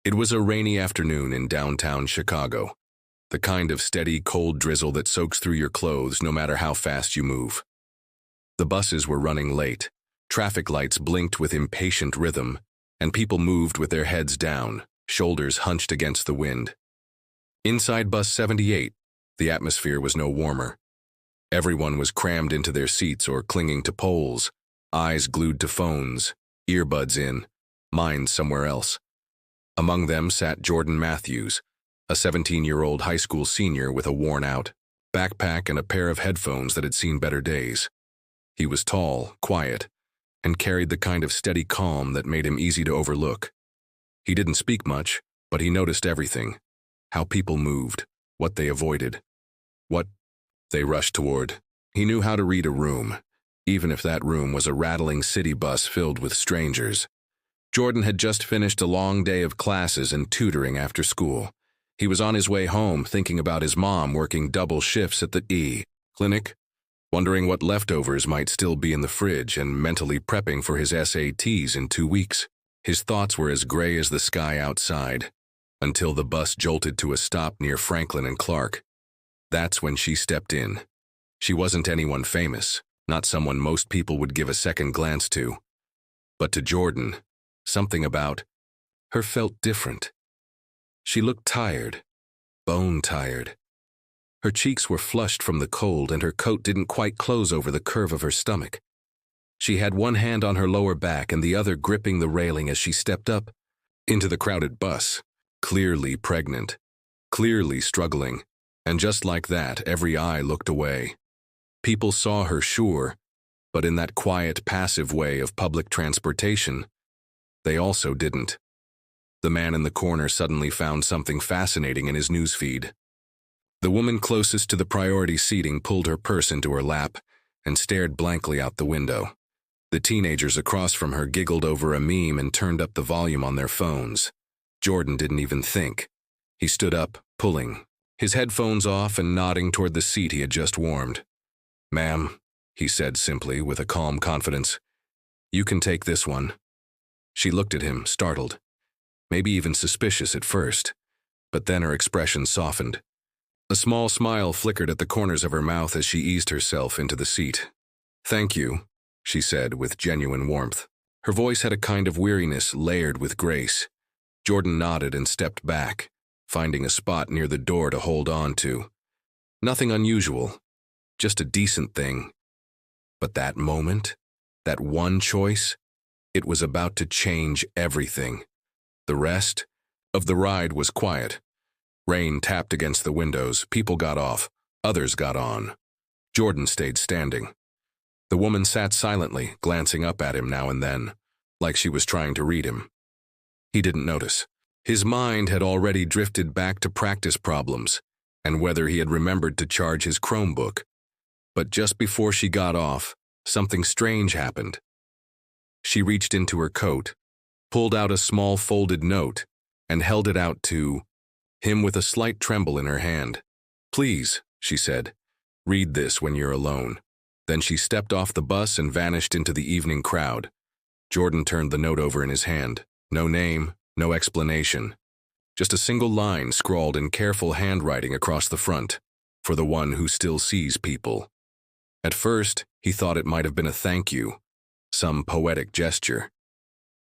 It was a rainy afternoon in downtown Chicago, the kind of steady, cold drizzle that soaks through your clothes no matter how fast you move. The buses were running late, traffic lights blinked with impatient rhythm, and people moved with their heads down, shoulders hunched against the wind. Inside Bus 78, the atmosphere was no warmer. Everyone was crammed into their seats or clinging to poles, eyes glued to phones, earbuds in, minds somewhere else. Among them sat Jordan Matthews, a 17-year-old high school senior with a worn-out backpack and a pair of headphones that had seen better days. He was tall, quiet, and carried the kind of steady calm that made him easy to overlook. He didn't speak much, but he noticed everything: how people moved, what they avoided, what they rushed toward. He knew how to read a room, even if that room was a rattling city bus filled with strangers. Jordan had just finished a long day of classes and tutoring after school. He was on his way home thinking about his mom working double shifts at the clinic, wondering what leftovers might still be in the fridge and mentally prepping for his SATs in 2 weeks. His thoughts were as gray as the sky outside, until the bus jolted to a stop near Franklin and Clark. That's when she stepped in. She wasn't anyone famous, not someone most people would give a second glance to. But to Jordan, something about her felt different. She looked tired, bone-tired. Her cheeks were flushed from the cold and her coat didn't quite close over the curve of her stomach. She had one hand on her lower back and the other gripping the railing as she stepped up into the crowded bus, clearly pregnant, clearly struggling, and just like that, every eye looked away. People saw her, sure, but in that quiet, passive way of public transportation, they also didn't. The man in the corner suddenly found something fascinating in his newsfeed. The woman closest to the priority seating pulled her purse into her lap and stared blankly out the window. The teenagers across from her giggled over a meme and turned up the volume on their phones. Jordan didn't even think. He stood up, pulling, his headphones off and nodding toward the seat he had just warmed. "Ma'am," he said simply with a calm confidence, "you can take this one." She looked at him, startled, maybe even suspicious at first, but then her expression softened. A small smile flickered at the corners of her mouth as she eased herself into the seat. "Thank you," she said with genuine warmth. Her voice had a kind of weariness layered with grace. Jordan nodded and stepped back, finding a spot near the door to hold on to. Nothing unusual, just a decent thing. But that moment, that one choice, it was about to change everything. The rest of the ride was quiet. Rain tapped against the windows, people got off, others got on. Jordan stayed standing. The woman sat silently, glancing up at him now and then, like she was trying to read him. He didn't notice. His mind had already drifted back to practice problems, and whether he had remembered to charge his Chromebook. But just before she got off, something strange happened. She reached into her coat, pulled out a small folded note, and held it out to him with a slight tremble in her hand. "Please," she said, "read this when you're alone." Then she stepped off the bus and vanished into the evening crowd. Jordan turned the note over in his hand. No name, no explanation. Just a single line scrawled in careful handwriting across the front, "For the one who still sees people." At first, he thought it might have been a thank you, some poetic gesture.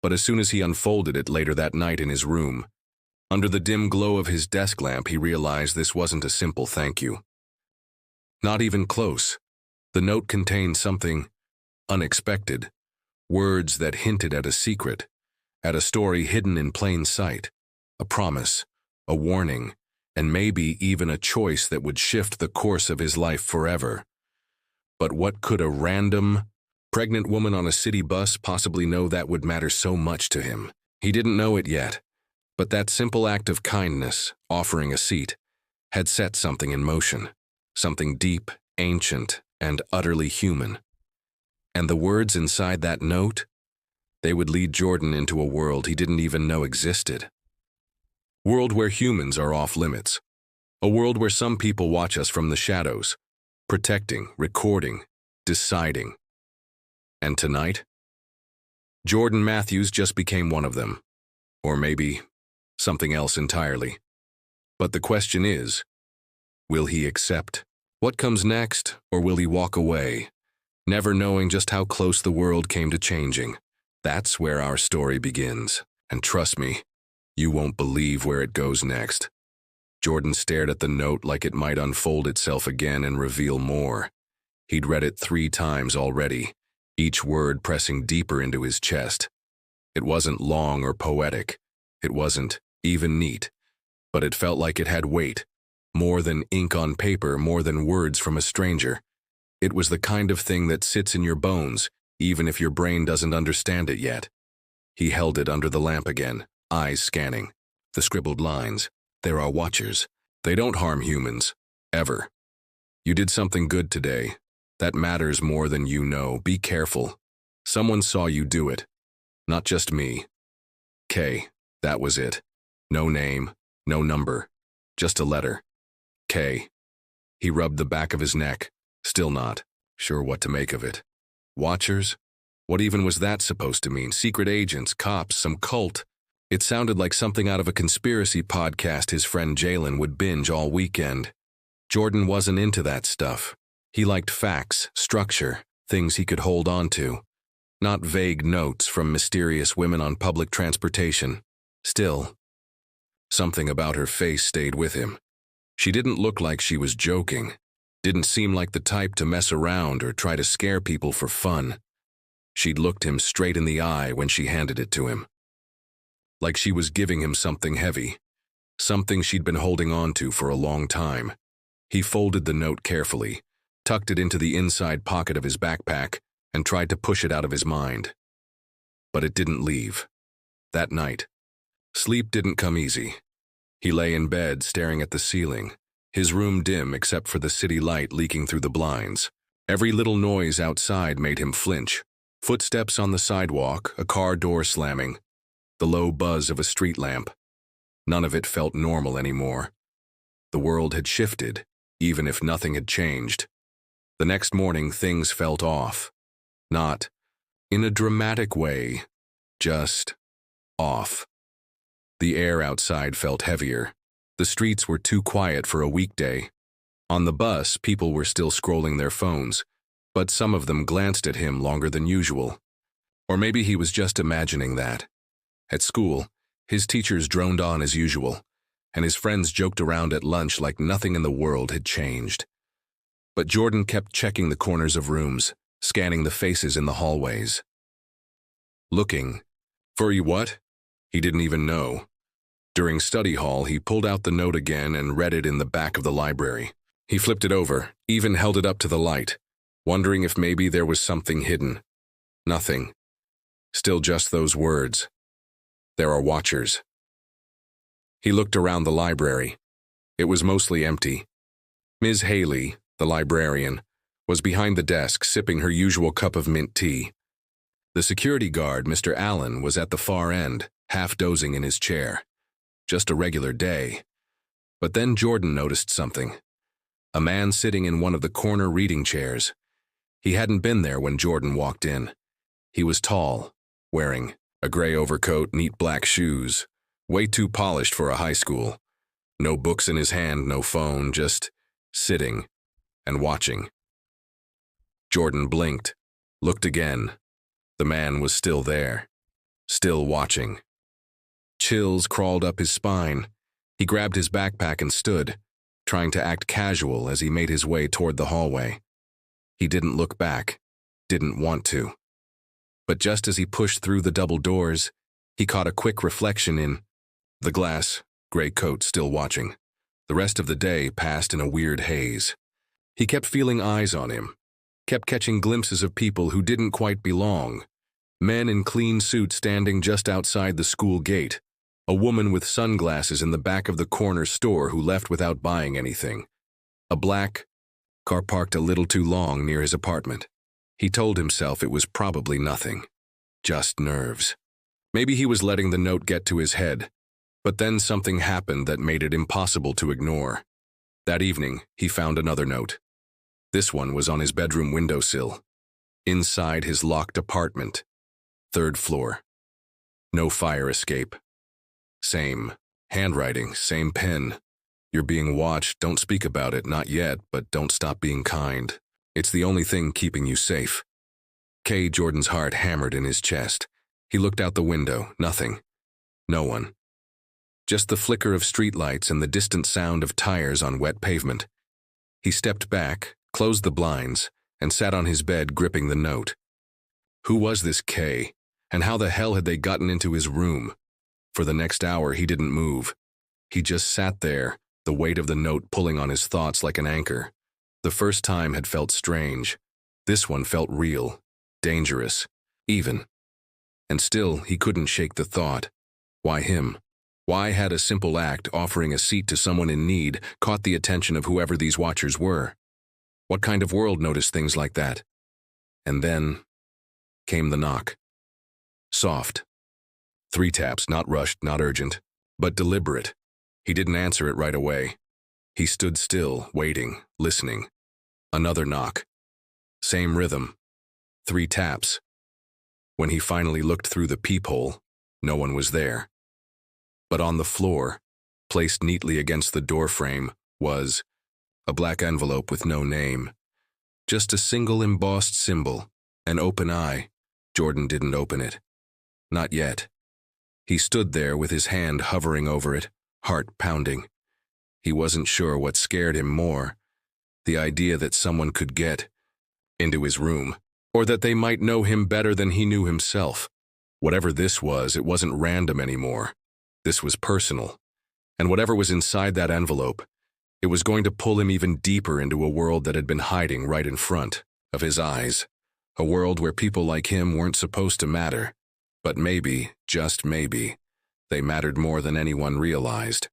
But as soon as he unfolded it later that night in his room, under the dim glow of his desk lamp, he realized this wasn't a simple thank you. Not even close. The note contained something unexpected, words that hinted at a secret, at a story hidden in plain sight, a promise, a warning, and maybe even a choice that would shift the course of his life forever. But what could a random, pregnant woman on a city bus possibly know that would matter so much to him? He didn't know it yet, but that simple act of kindness, offering a seat, had set something in motion, something deep, ancient, and utterly human. And the words inside that note, they would lead Jordan into a world he didn't even know existed. World where humans are off limits. A world where some people watch us from the shadows, protecting, recording, deciding. And tonight, Jordan Matthews just became one of them. Or maybe something else entirely. But the question is, will he accept what comes next, or will he walk away, never knowing just how close the world came to changing? That's where our story begins. And trust me, you won't believe where it goes next. Jordan stared at the note like it might unfold itself again and reveal more. He'd read it 3 times already, each word pressing deeper into his chest. It wasn't long or poetic. It wasn't even neat. But it felt like it had weight. More than ink on paper, more than words from a stranger. It was the kind of thing that sits in your bones, even if your brain doesn't understand it yet. He held it under the lamp again, eyes scanning. The scribbled lines. There are watchers. They don't harm humans. Ever. You did something good today. That matters more than you know. Be careful. Someone saw you do it. Not just me. K. That was it. No name, no number. Just a letter. K. He rubbed the back of his neck, still not sure what to make of it. Watchers? What even was that supposed to mean? Secret agents, cops, some cult? It sounded like something out of a conspiracy podcast his friend Jalen would binge all weekend. Jordan wasn't into that stuff. He liked facts, structure, things he could hold on to. Not vague notes from mysterious women on public transportation. Still, something about her face stayed with him. She didn't look like she was joking. Didn't seem like the type to mess around or try to scare people for fun. She'd looked him straight in the eye when she handed it to him. Like she was giving him something heavy. Something she'd been holding on to for a long time. He folded the note carefully, tucked it into the inside pocket of his backpack, and tried to push it out of his mind. But it didn't leave. That night, sleep didn't come easy. He lay in bed staring at the ceiling, his room dim except for the city light leaking through the blinds. Every little noise outside made him flinch. Footsteps on the sidewalk, a car door slamming, the low buzz of a street lamp. None of it felt normal anymore. The world had shifted, even if nothing had changed. The next morning, things felt off. Not in a dramatic way, just off. The air outside felt heavier. The streets were too quiet for a weekday. On the bus, people were still scrolling their phones, but some of them glanced at him longer than usual. Or maybe he was just imagining that. At school, his teachers droned on as usual, and his friends joked around at lunch like nothing in the world had changed. But Jordan kept checking the corners of rooms, scanning the faces in the hallways. Looking. For what? He didn't even know. During study hall, he pulled out the note again and read it in the back of the library. He flipped it over, even held it up to the light, wondering if maybe there was something hidden. Nothing. Still just those words. There are watchers. He looked around the library. It was mostly empty. Ms. Haley, the librarian, was behind the desk sipping her usual cup of mint tea. The security guard, Mr. Allen, was at the far end, half dozing in his chair. Just a regular day. But then Jordan noticed something. A man sitting in one of the corner reading chairs. He hadn't been there when Jordan walked in. He was tall, wearing a gray overcoat, neat black shoes, way too polished for a high school. No books in his hand, no phone, just sitting and watching. Jordan blinked, looked again. The man was still there, still watching. Chills crawled up his spine. He grabbed his backpack and stood, trying to act casual as he made his way toward the hallway. He didn't look back, didn't want to. But just as he pushed through the double doors, he caught a quick reflection in the glass, gray coat still watching. The rest of the day passed in a weird haze. He kept feeling eyes on him, kept catching glimpses of people who didn't quite belong. Men in clean suits standing just outside the school gate. A woman with sunglasses in the back of the corner store who left without buying anything. A black car parked a little too long near his apartment. He told himself it was probably nothing. Just nerves. Maybe he was letting the note get to his head. But then something happened that made it impossible to ignore. That evening, he found another note. This one was on his bedroom windowsill. Inside his locked apartment. 3rd floor. No fire escape. Same Handwriting, same pen. You're being watched, don't speak about it, not yet, but don't stop being kind. It's the only thing keeping you safe. Jordan's heart hammered in his chest. He looked out the window, nothing. No one. Just the flicker of streetlights and the distant sound of tires on wet pavement. He stepped back, closed the blinds, and sat on his bed gripping the note. Who was this Kay, and how the hell had they gotten into his room? For the next hour he didn't move. He just sat there, the weight of the note pulling on his thoughts like an anchor. The first time had felt strange. This one felt real, dangerous, even. And still he couldn't shake the thought. Why him? Why had a simple act, offering a seat to someone in need, caught the attention of whoever these watchers were? What kind of world noticed things like that? And then came the knock. Soft. 3 taps, not rushed, not urgent, but deliberate. He didn't answer it right away. He stood still, waiting, listening. Another knock. Same rhythm. 3 taps. When he finally looked through the peephole, no one was there. But on the floor, placed neatly against the doorframe, was a black envelope with no name. Just a single embossed symbol, an open eye. Jordan didn't open it. Not yet. He stood there with his hand hovering over it, heart pounding. He wasn't sure what scared him more, the idea that someone could get into his room, or that they might know him better than he knew himself. Whatever this was, it wasn't random anymore. This was personal. And whatever was inside that envelope, it was going to pull him even deeper into a world that had been hiding right in front of his eyes. A world where people like him weren't supposed to matter. But maybe, just maybe, they mattered more than anyone realized.